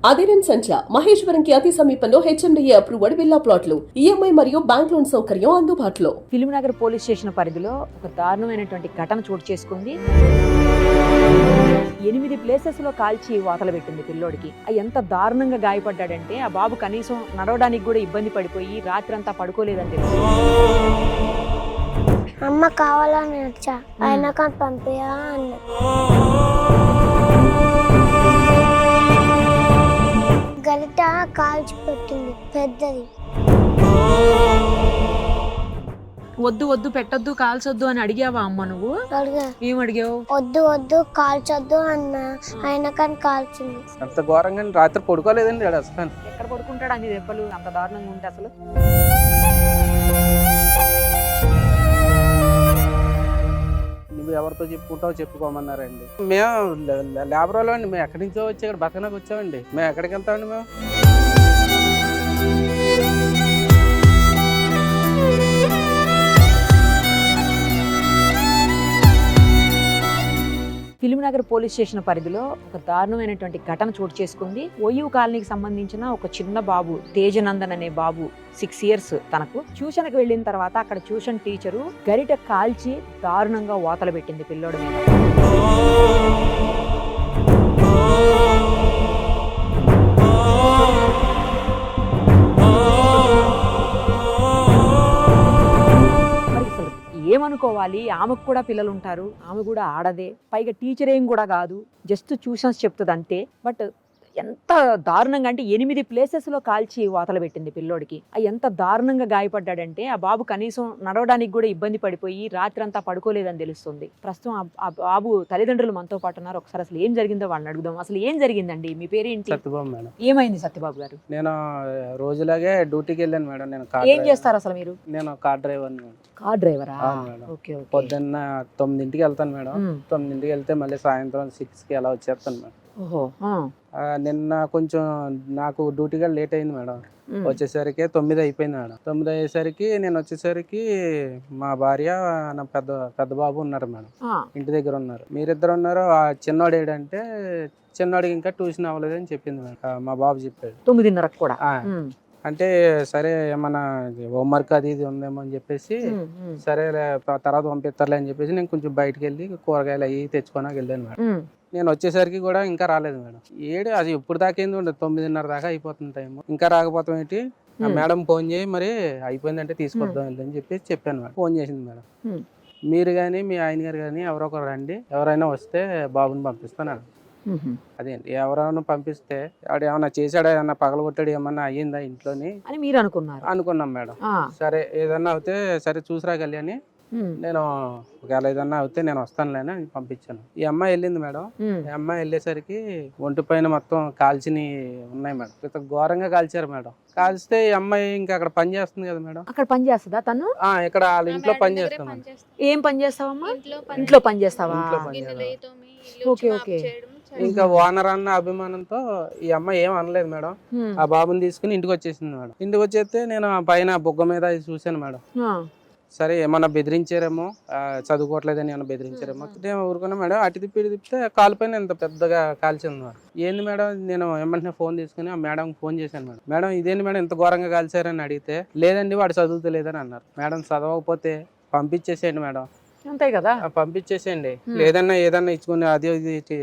అదిరన్ సంచ మహేశ్వరంకి అతి సమీపంలో HMDA approved villa ప్లాట్లు ఈఎంఐ మరియు బ్యాంక్ లోన్ సౌకర్యం అందుబాటులో. ఫిలింనగర్ పోలీస్ స్టేషన్ పరిధిలో ఒక దారుణమైనటువంటి ఘటన చోటు చేసుకుంది. 8 ప్లేసెస్ లో కాల్చి వాతలు పెట్టింది పిల్లోడికి. ఎంత దారుణంగా గాయపడ్డాడంటే ఆ బాబు కనీసం నడవడానికి కూడా ఇబ్బంది పడిపోయి రాత్రంతా పడుకోలేదని తెలుసు. అమ్మ కావాలని వచ్చా అయినా కానీ పంపేయా అన్న. గరిట కాల్చి పెట్టింది పెద్దది. వద్దు వద్దు పెట్టొద్దు కాల్చొద్దు అని అడిగావా అమ్మ నువ్వు? ఏం అడిగావు? వద్దు వద్దు కాల్చొద్దు అన్న అయినా కానీ కాల్చింది. అంత ఘోరంగా రాత్రి పడుకోలేదండి అసలు. ఎక్కడ పడుకుంటాడు అన్ని దెబ్బలు అంత దారుణంగా ఉంటే అసలు? నువ్వు ఎవరితో చెప్పుకుంటావు చెప్పుకోమన్నారండి. మేము లేబర్ వాళ్ళు అండి, మేము ఎక్కడి నుంచో వచ్చి ఇక్కడ బతకడానికి వచ్చామండి. మేము ఎక్కడికి వెళ్తామండి? మేము ఫిలింనగర్ పోలీస్ స్టేషన్ పరిధిలో ఒక దారుణమైనటువంటి ఘటన చోటు చేసుకుంది. ఓయూ కాలనీకి సంబంధించిన ఒక చిన్న బాబు తేజనందన్ అనే బాబు 6 years తనకు ట్యూషన్కి వెళ్ళిన తర్వాత అక్కడ ట్యూషన్ టీచరు గరిట కాల్చి దారుణంగా వాతలు పెట్టింది పిల్లోడి మీద. ఏమనుకోవాలి, ఆమెకు కూడా పిల్లలు ఉంటారు, ఆమె కూడా ఆడదే, పైగా టీచర్ ఏం కూడా కాదు, జస్ట్ ట్యూషన్స్ చెప్తుంది అంతే. బట్ ఎంత దారుణంగా అంటే 8 ప్లేసెస్ లో కాల్చి వాతలు పెట్టింది పిల్లోడికి. ఎంత దారుణంగా గాయపడ్డాడంటే ఆ బాబు కనీసం నడవడానికి కూడా ఇబ్బంది పడిపోయి రాత్రంతా పడుకోలేదని తెలుస్తుంది. ప్రస్తుతం ఆ బాబు తల్లిదండ్రులు మనతో పాటు ఉన్నారు. ఒకసారి అసలు ఏం జరిగిందో వాళ్ళని అడుగుదాం. అసలు ఏం జరిగిందండి? మీ పేరేంటి? సత్యబాబు మేడం. ఏమైంది సత్యబాబు గారు? నేను రోజులాగే డ్యూటీకి వెళ్ళాను మేడం. నేను ఏం చేస్తారు అసలు మీరు? నేను కార్ డ్రైవర్. కార్ డ్రైవరా? పొద్దున్న 9ంటికి వెళ్తాను మేడం. 9ంటికి వెళ్తే మళ్ళీ సాయంత్రం 6కి అలా వచ్చేస్తాను మేడం. నిన్న కొంచెం నాకు డ్యూటీగా లేట్ అయింది మేడం. వచ్చేసరికి 9 అయిపోయింది మేడం. 9 అయ్యేసరికి నేను వచ్చేసరికి మా భార్య నా పెద్ద బాబు ఉన్నారు మేడం. ఇంటి దగ్గర ఉన్నారు. మీరిద్దరు ఉన్నారు. ఆ చిన్నోడు ఏడంటే చిన్నోడికి ఇంకా ట్యూషన్ అవ్వలేదని చెప్పింది మేడం. మా బాబు చెప్పాడు 9:30 కూడా. అంటే సరే ఏమన్నా హోంవర్క్ అది ఇది ఉందేమో అని చెప్పేసి సరే తర్వాత పంపిస్తారులే అని చెప్పేసి నేను కొంచెం బయటకు వెళ్ళి కూరగాయలు అవి తెచ్చుకోడానికి వెళ్ళాను మేడం. నేను వచ్చేసరికి కూడా ఇంకా రాలేదు మేడం. అది ఇప్పుడు దాకా ఏంది ఉండదు, 9:30 దాకా అయిపోతుంది టైం. ఇంకా రాకపోతాం ఏంటి, మేడం ఫోన్ చేయి మరి అయిపోయిందంటే తీసుకొద్దాం అని చెప్పేసి చెప్పాను మేడం. ఫోన్ చేసింది మేడం. మీరు కానీ మీ ఆయన గారు కానీ ఎవరో ఒకరు రండి, ఎవరైనా వస్తే బాబుని పంపిస్తాను. అదేంటి ఎవరైనా పంపిస్తే వాడు ఏమన్నా చేశాడా, ఏమన్నా పగలగొట్టాడు, ఏమన్నా అయ్యిందా ఇంట్లోని అని మీరు అనుకున్నాం మేడం. సరే ఏదన్నా అవుతే సరే చూసిరాగలి అని నేను ఒకవేళ ఏదన్నా అవుతే నేను వస్తానులే అని పంపించాను. ఈ అమ్మాయి వెళ్ళింది మేడం. ఈ అమ్మాయి వెళ్ళేసరికి ఒంటి పైన మొత్తం కాల్చిని ఉన్నాయి మేడం. ఇంత ఘోరంగా కాల్చారు మేడం. కాల్స్తే ఈ అమ్మాయి ఇంకా అక్కడ పని చేస్తుంది కదా మేడం. అక్కడ పని చేస్తుందా తను? ఇక్కడ వాళ్ళ ఇంట్లో పని చేస్తాం. ఏం పని చేస్తావమ్మా? ఇంట్లో పని చేస్తావా? Okay okay. ఇంకా ఓనర్ అన్న అభిమానంతో ఈ అమ్మాయి ఏం అనలేదు మేడం. ఆ బాబుని తీసుకుని ఇంటికి వచ్చేసింది మేడం. ఇంటికి వచ్చేస్తే నేను పైన బొగ్గ మీద చూశాను మేడం. సరే ఏమన్నా బెదిరించారేమో, చదువుకోవట్లేదని ఏమన్నా బెదిరించారేమో ఊరుకున్నా మేడం. అటు తిప్పితే కాలు పైన ఎంత పెద్దగా కాల్చింది మేడం. ఏంది మేడం, నేను వెంటనే ఫోన్ తీసుకుని ఆ మేడం ఫోన్ చేశాను మేడం. మేడం ఇదేంటి మేడం ఇంత ఘోరంగా కాల్చారని అడిగితే, లేదండి వాడు చదువుతలేదని అన్నారు. మేడం చదవకపోతే పంపించేసేయండి మేడం. అంతే కదా, పంపించేసేయండి. లేదన్నా ఏదన్నా ఇచ్చుకుని అది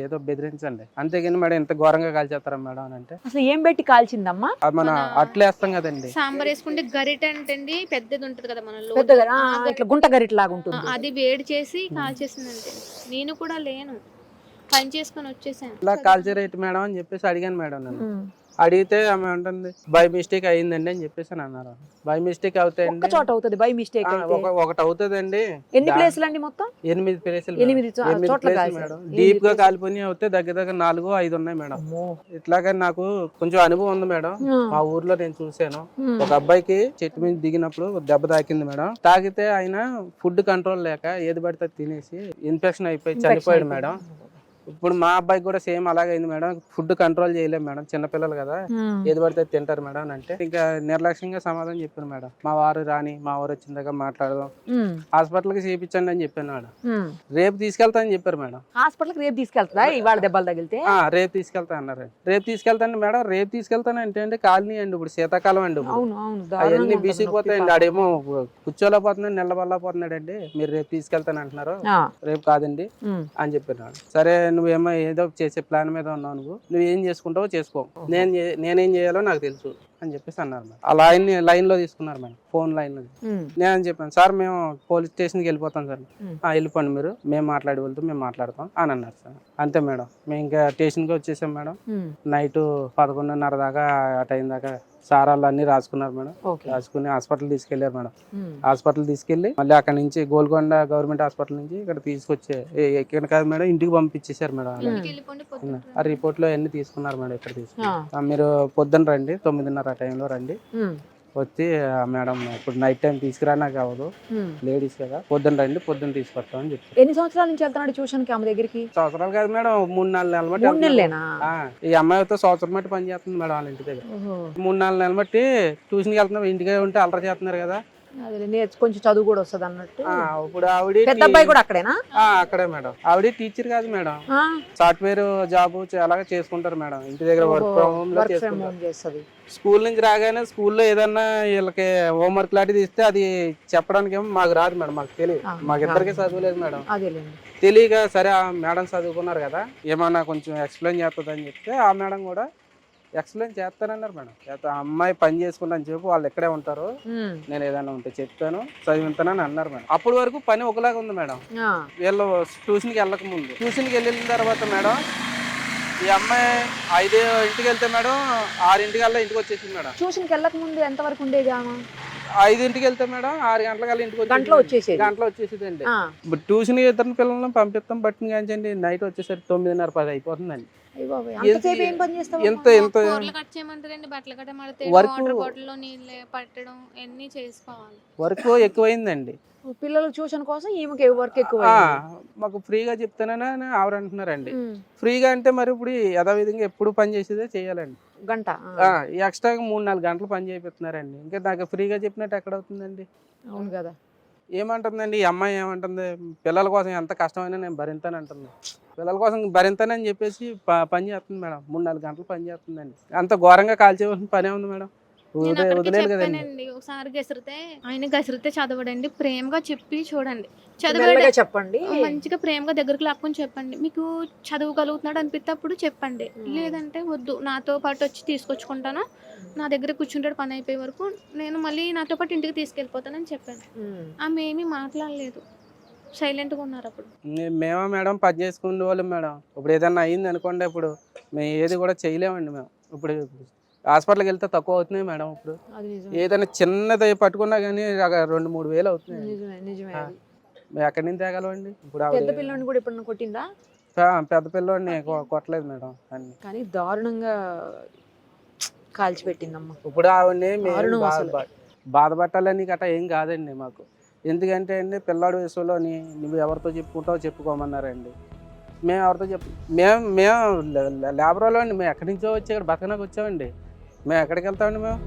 ఏదో బెదిరించండి, అంతేగాని మేడం ఎంత ఘోరంగా కాల్చేస్తారా మేడం అని అంటే. అసలు ఏం పెట్టి కాల్చిందమ్మా? మన అట్లేస్తాం కదండి, సాంబార్ వేసుకుంటే గరిట అంటే పెద్దది ఉంటది కదా మనలో, ఇట్లా గుంట గరిట లాగా ఉంటుంది, అది వేడి చేసి కాల్చేసిందంటే. నేను కూడా లేను, పని చేసుకుని వచ్చేసాను. ఇలా కాల్చేరేటి మేడం అని చెప్పేసి అడిగాను మేడం. నేను అడిగితే ఆమె ఉంటుంది బై మిస్టేక్ అయ్యిందండి అని చెప్పేసి అన్నారు. బై మిస్టేక్ అవుతాయండి, చోట అవుతుంది బై మిస్టేక్. ఒకటి అవుతుందండి. ఎన్ని ప్లేసులు అండి మొత్తం? 8 ప్లేసులు. 8 ప్లేసులు మేడం. డీప్ గా కాలిపోయి అవుతే దగ్గర 4-5 ఉన్నాయి మేడం. ఇట్లాగా నాకు కొంచెం అనుభవం ఉంది మేడం. మా ఊర్లో నేను చూసాను, ఒక అబ్బాయికి చెట్టు మీద దిగినప్పుడు దెబ్బ తాకింది మేడం. తాకితే ఆయన ఫుడ్ కంట్రోల్ లేక ఏది పడితే తినేసి ఇన్ఫెక్షన్ అయిపోయి చనిపోయాడు మేడం. ఇప్పుడు మా అబ్బాయికి కూడా సేమ్ అలాగే అయింది మేడం. ఫుడ్ కంట్రోల్ చేయలేము మేడం, చిన్నపిల్లలు కదా, ఏది పడితే అది తింటారు మేడం అని అంటే ఇంకా నిర్లక్ష్యంగా సమాధానం చెప్పాను మేడం. మా వారు రాని, మా వారు వచ్చిన దగ్గర మాట్లాడదాం, హాస్పిటల్కి చేయించండి అని చెప్పాను మేడం. రేపు తీసుకెళ్తా అని చెప్పారు మేడం. హాస్పిటల్కి రేపు తీసుకెళ్తుందా ఇవాళ దెబ్బలు తగిలితే? రేపు తీసుకెళ్తా అన్నారు. రేపు తీసుకెళ్తాను మేడం. రేపు తీసుకెళ్తాను అంటే కాలనీ అండి, ఇప్పుడు శీతాకాలం అండి, అవన్నీ బీసిపోతాయండి. ఆడేమో కూర్చోలేకపోతున్నాడు, నిలబడలేకపోతున్నాడు అండి. మీరు రేపు తీసుకెళ్తాను అంటున్నారు, రేపు కాదండి అని చెప్పాను. సరే నువ్వేమో ఏదో చేసే ప్లాన్ మీద ఉన్నావు, నువ్వు ఏం చేసుకుంటావో చేసుకో, నేనేం చేయాలో నాకు తెలుసు అని చెప్పేసి అన్నారు మేడం. ఆ లైన్ లో తీసుకున్నారు మేడం, ఫోన్ లైన్ లో. నేను చెప్పాను, సార్ మేము పోలీస్ స్టేషన్కి వెళ్ళిపోతాం సార్. వెళ్ళిపోండి మీరు, మేము మేము మాట్లాడతాం అని అన్నారు సార్. అంతే మేడం, మేము ఇంకా స్టేషన్కి వచ్చేసాం మేడం. నైట్ 11:30 దాకా ఆ టైం దాకా సార్ వాళ్ళు అన్ని రాసుకున్నారు మేడం. రాసుకుని హాస్పిటల్ తీసుకెళ్లారు మేడం. హాస్పిటల్ తీసుకెళ్లి మళ్ళీ అక్కడ నుంచి గోల్కొండ గవర్నమెంట్ హాస్పిటల్ నుంచి ఇక్కడ తీసుకొచ్చే ఇక్కడ కాదు మేడం, ఇంటికి పంపించేశారు మేడం. ఆ రిపోర్ట్ లో అన్ని తీసుకున్నారు మేడం. ఇక్కడ తీసుకున్నారు. మీరు పొద్దున్న రండి, 9:30 ఆ టైంలో రండి, వచ్చి మేడం ఇప్పుడు నైట్ టైం తీసుకురా, నాకు అవ్వదు, లేడీస్ కదా, పొద్దున్న రండి, పొద్దున్న తీసుకొస్తామని చెప్పి. ఎన్ని సంవత్సరాల నుంచి వెళ్తున్నాడు ట్యూషన్ కి ఆమె దగ్గరికి? సంవత్సరాలు కాదు మేడం, 3-4 నెలలు బట్టి. 3 నెలలేనా? ఈ అమ్మాయితో సంవత్సరం బట్టి పని చేస్తుంది మేడం వాళ్ళ ఇంటి దగ్గర. 3-4 నెలలు బట్టి ట్యూషన్కి వెళ్తున్నాం, ఇంటికి ఉంటే అల్లరి చేస్తున్నారు కదా, కొంచెం చదువు కూడా వస్తుంది అన్నట్టు. ఇప్పుడు ఆవిడ పెద్ద అబ్బాయి కూడా అక్కడేనా? అక్కడే మేడం. ఆవిడ టీచర్ కాదు మేడం, సాఫ్ట్వేర్ జాబ్ అలాగే చేసుకుంటారు మేడం. ఇంటి దగ్గర వర్క్ ఫ్రమ్ హోమ్ లో చేసుకుంటారు. స్కూల్ నుంచి రాగానే స్కూల్లో ఏదన్నా వీళ్ళకి హోంవర్క్ లాంటిది ఇస్తే అది చెప్పడానికి ఏమో మాకు రాదు మేడం, మాకు తెలియదు, మాకు ఇద్దరికి చదువులేదు మేడం. తెలియక సరే ఆ మేడం చదువుకున్నారు కదా, ఏమన్నా కొంచెం ఎక్స్ప్లెయిన్ చేస్తుందని చెప్తే ఆ మేడం కూడా ఎక్స్ప్లెయిన్ చేస్తానన్నారు మేడం. అమ్మాయి పని చేసుకుంటాను చెప్పి వాళ్ళు ఎక్కడే ఉంటారు, నేను ఏదైనా ఉంటే చెప్తాను, చదివిస్తానని అన్నారు మేడం. అప్పటి వరకు పని ఒకలాగా ఉంది మేడం. వీళ్ళు ట్యూషన్కి వెళ్ళక ముందు, ట్యూషన్కి వెళ్ళిన తర్వాత మేడం ఈ అమ్మాయి 5 వెళ్తే మేడం 6 ఇంటికి వచ్చేసింది మేడం. ట్యూషన్కి వెళ్ళక ముందు ఎంత వరకు ఉండేది? 5 వెళ్తే మేడం 6 గంటలకల్లా ఇంటికి గంటలో వచ్చేసేది అండి. ట్యూషన్ ఇద్దరు పిల్లలను పంపిస్తాం బట్టి కాంచండి, నైట్ వచ్చేసరికి 9:30-10 అయిపోతుందండి. వర్క్ ఎక్కువైందండి. పిల్లల ట్యూషన్ కోసం ఈమెకి వర్క్ ఎక్కువ. మాకు ఫ్రీగా చెప్తానని ఆవిడ అంటున్నారండి. ఫ్రీగా అంటే మరి ఇప్పుడు యథావిధంగా ఎప్పుడు పని చేసేదే చేయాలండి. గంట ఎక్స్ట్రా 3-4 గంటలు పని చేపిస్తున్నారండి. ఇంకా నాకు ఫ్రీగా చెప్పినట్టు ఎక్కడ అవుతుందండి? అవును కదా. ఏమంటుందండి ఈ అమ్మాయి, ఏమంటుంది, పిల్లల కోసం ఎంత కష్టమైనా నేను భరింతానంటుంది. పిల్లల కోసం భరింతానని చెప్పేసి పని చేస్తుంది మేడం. 3-4 గంటలు పని చేస్తుందండి. అంత ఘోరంగా కాల్చేవలసిన పనే ఉంది మేడం. ఒకసారి గసిరితే చదవడండి, ప్రేమగా చెప్పి చూడండి, చెప్పండి, మంచిగా ప్రేమగా దగ్గరకు లాక్కుని చెప్పండి. మీకు చదవగలుగుతున్నాడు అనిపిస్తే అప్పుడు చెప్పండి, లేదంటే వద్దు, నాతో పాటు వచ్చి తీసుకొచ్చుకుంటాను, నా దగ్గర కూర్చుంటాడు పని అయిపోయే వరకు, నేను మళ్ళీ నాతో పాటు ఇంటికి తీసుకెళ్ళిపోతానని చెప్పాను. ఆమె ఏమీ మాట్లాడలేదు, సైలెంట్గా ఉన్నారు. అప్పుడు మేమా మేడం పని చేసుకునే వాళ్ళం మేడం. ఇప్పుడు ఏదన్నా అయింది అనుకోండి, ఇప్పుడు మేము ఏది కూడా చేయలేమండి. మేము ఇప్పుడు హాస్పిటల్కి వెళ్తే తక్కువ అవుతున్నాయి మేడం. ఇప్పుడు ఏదైనా చిన్నది పట్టుకున్నా కానీ 2-3 వేలు అవుతున్నాయి. మేము ఎక్కడి నుంచి తేగలమండి? ఇప్పుడు పెద్ద పిల్లని కూడా ఇప్పుడు కొట్టిందా? పెద్ద పిల్లోడిని కొట్టలేదు మేడం, కానీ దారుణంగా కాల్చిపెట్టిందమ్మా. ఇప్పుడు ఆవిడని బాధపట్టాలని గట్రా ఏం కాదండి మాకు. ఎందుకంటే అండి పిల్లాడి వయసులోని నువ్వు ఎవరితో చెప్పుకుంటావో చెప్పుకోమన్నారండి. మేము ఎవరితో మేము లేబర్ వాళ్ళు అండి, మేము ఎక్కడి నుంచో వచ్చి ఇక్కడ బతకడానికి వచ్చామండి. మేము ఎక్కడికి వెళ్తామండి? మేము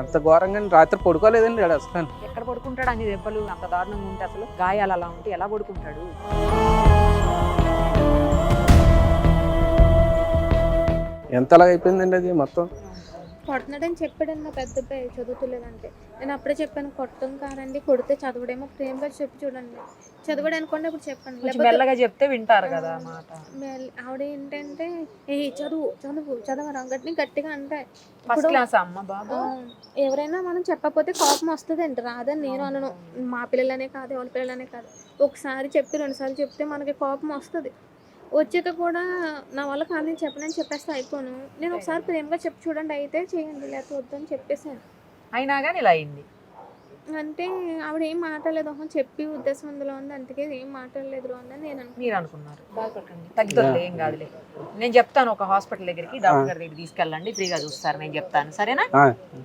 అంత ఘోరంగా రాత్రి పడుకోలేదండి అసలు. ఎక్కడ పడుకుంటాడు? అన్ని దెబ్బలు అంత దారుణంగా ఉంటే, అసలు గాయాలు అలా ఉంటే ఎలా పడుకుంటాడు? ఎంతలాగా అయిపోయిందండి అది మొత్తం. కొడుతున్నాడని చెప్పాడు మా పెద్ద అబ్బాయి, చదువుతులేదంటే. నేను అప్పుడే చెప్పాను, కొట్టం కాదండి, కొడితే చదవడేమో, ప్రేమగా చెప్పి చూడండి, చదవడం అనుకోండి అప్పుడు చెప్పండి, మెల్లగా చెప్తే వింటారు కదా మాట. ఆవిడ ఏంటంటే చదవరా గట్టిగా అంటే, ఎవరైనా మనం చెప్పకపోతే కోపం వస్తుందండి, రాదని నేను అనను. మా పిల్లలనే కాదు, వాళ్ళ పిల్లలనే కాదు, ఒకసారి చెప్పి 2 సార్లు చెప్తే మనకి కోపం వస్తుంది. వచ్చాక కూడా నా వల్ల కాదని చెప్పనని చెప్పేస్తే అయిపోను. నేను ఒకసారి ప్రేమగా చెప్పి చూడండి, అయితే చేయండి, లేకపోతే వద్దని చెప్పేసాను. అయినా కానీ ఇలా అయింది. అంటే ఆవిడ ఏం మాట్లాడలేదు, చెప్పి ఉద్దేశం అందులో ఉంది, అందుకే ఏం మాట్లాడలేదు అని నేను అనుకున్నాను. మీరు అనుకున్నారు, బాధపడకండి, తగ్గుతుంది, ఏం కాదులే. నేను చెప్తాను, ఒక హాస్పిటల్ దగ్గరికి డాక్టర్ గారి దగ్గరికి తీసుకెళ్ళండి, ఫ్రీగా చూస్తారు, నేను చెప్తాను, సరేనా?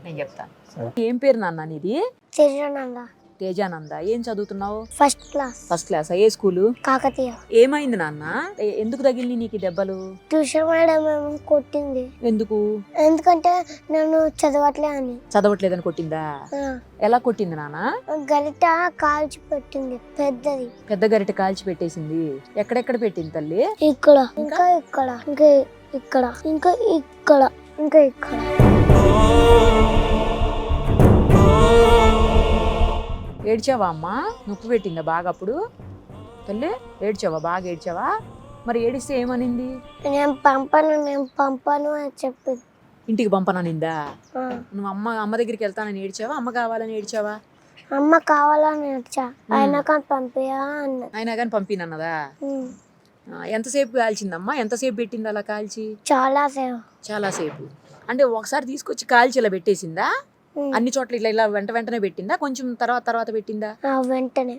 నేను చెప్తాను. ఏం పేరు నాన్న నీది? తిరునంద తేజానంద. ఏం చదువుతున్నావు? First class. First class. ఏ స్కూలు? కాకతీయ. ఏమైంది నాన్న? ఎందుకు తగిలి నీకు ఈ దెబ్బలు? ట్యూషన్ మేడం ఏమో కొట్టింది. ఎందుకు? ఎందుకంటే నేను చదవట్లే అని. చదవట్లేదని కొట్టిందా? ఎలా కొట్టింది నాన్న? గరిట కాల్చి పెట్టింది, పెద్దది. పెద్ద గరిట కాల్చి పెట్టేసింది. ఎక్కడెక్కడ పెట్టింది తల్లి? ఇక్కడ, ఇంకా ఇక్కడ, ఇంకా ఇక్కడ, ఇంకా ఇక్కడ, ఇంకా ఇక్కడ. ఏడ్చావా అమ్మా? నొప్పి పెట్టిందా బాగా అప్పుడు తల్లి? ఏడ్చావా? బాగా ఏడ్చావా? మరి ఏడిస్తే ఏమనింది? నేను పంపను అని చెప్పింది. ఇంటికి పంపననిందా? నువ్వు అమ్మ దగ్గరికి వెళ్తానని ఏడ్చావా? అమ్మ కావాలని ఏడ్చావా? అమ్మ కావాలని ఏడ్చా, అయినా కానీ పంపియా అన్నది. అయినా కానీ పంపినన్నదా? ఎంతసేపు కాల్చిందమ్మా? ఎంతసేపు పెట్టింది అలా కాల్చి? చాలాసేపు. అంటే ఒకసారి తీసుకొచ్చి కాల్చి ఇలా పెట్టేసిందా? అన్ని చోట్ల ఇలా వెంటనే పెట్టిందా? కొంచెం తర్వాత పెట్టిందా? వెంటనే.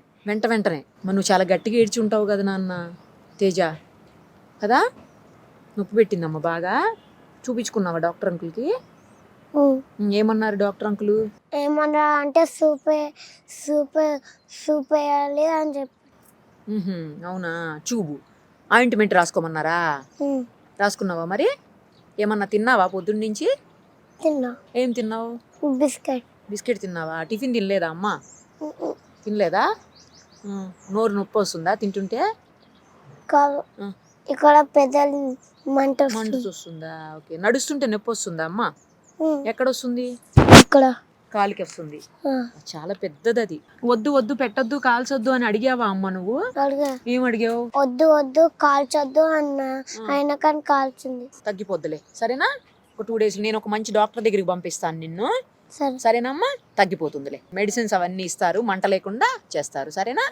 మరి నువ్వు చాలా గట్టిగా ఏడ్చి ఉంటావు కదా నాన్న తేజ, కదా? నొప్పి పెట్టిందమ్మా బాగా. చూపించుకున్నావా డాక్టర్ అంకుల్కి? ఏమన్నారు డాక్టర్ అంకుల్? ఏమన్నా అంటే సూప్ వేయాలి అని చెప్పి. అవునా? చూపు ఆయింట్మెంట్ రాసుకోమన్నారా? రాసుకున్నావా? మరి ఏమన్నా తిన్నావా పొద్దున్న నుంచి? తిన్నా. ఏం తిన్నావు? బిస్కెట్ తిన్నావా? టిఫిన్ తినలేదా అమ్మా? తినలేదా? నోరు నొప్పి వస్తుందా తింటుంటే? ఇక్కడ పెద్దలు మంట వస్తుందా? ఓకే. నడుస్తుంటే నొప్పి వస్తుందా అమ్మా? ఎక్కడ వస్తుంది? ఇక్కడ కాలికి వస్తుంది. చాలా పెద్దది అది. వద్దు పెట్టొద్దు, కాల్చొద్దు అని అడిగావా అమ్మ నువ్వు? ఏం అడిగావు? వద్దు కాల్చొద్దు అన్న, అయినా కానీ కాల్చింది. తగ్గిపోద్దులే, సరేనా? ఒక 2 days నేను ఒక మంచి డాక్టర్ దగ్గరికి పంపిస్తాను నిన్ను, సరే. సరేనమ్మా? తగ్గిపోతుందిలే. మెడిసిన్స్ అవన్నీ ఇస్తారు, మంట లేకుండా చేస్తారు, సరేనా?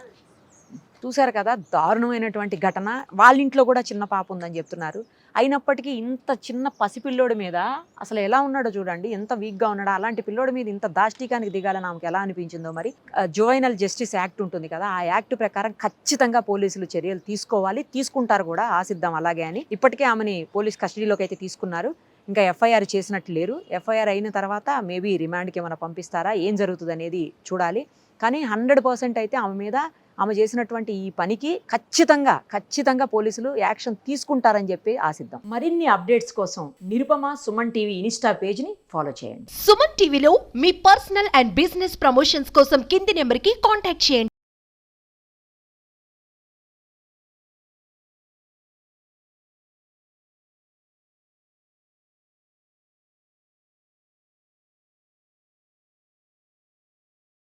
చూసారు కదా, దారుణమైనటువంటి ఘటన. వాళ్ళ ఇంట్లో కూడా చిన్న పాప ఉందని చెప్తున్నారు. అయినప్పటికీ ఇంత చిన్న పసిపిల్లోడి మీద అసలు ఎలా ఉన్నాడో చూడండి, ఎంత వీక్గా ఉన్నాడో. అలాంటి పిల్లోడి మీద ఇంత దాష్టికానికి దిగాలని ఆమెకు ఎలా అనిపించిందో మరి. జువైనల్ జస్టిస్ యాక్ట్ ఉంటుంది కదా, ఆ యాక్ట్ ప్రకారం ఖచ్చితంగా పోలీసులు చర్యలు తీసుకోవాలి, తీసుకుంటారు కూడా, ఆశిద్దాం అలాగే అని. ఇప్పటికే ఆమెని పోలీస్ కస్టడీలోకి అయితే తీసుకున్నారు. ఇంకా ఎఫ్ఐఆర్ చేసినట్లు లేరు. ఎఫ్ఐఆర్ అయిన తర్వాత మేబీ రిమాండ్కి ఏమైనా పంపిస్తారా, ఏం జరుగుతుంది అనేది చూడాలి. కానీ 100% అయితే ఆమె మీద, ఆమె చేసినటువంటి ఈ పనికి ఖచ్చితంగా పోలీసులు యాక్షన్ తీసుకుంటారని చెప్పి ఆశిద్దాం. మరిన్ని అప్డేట్స్ కోసం నిరుపమ సుమన్ టీవీ ఇన్స్టా పేజ్ని ఫాలో చేయండి. సుమన్ టీవీలో మీ పర్సనల్ అండ్ బిజినెస్ ప్రమోషన్స్ కోసం కింది నెంబర్కి కాంటాక్ట్ చేయండి.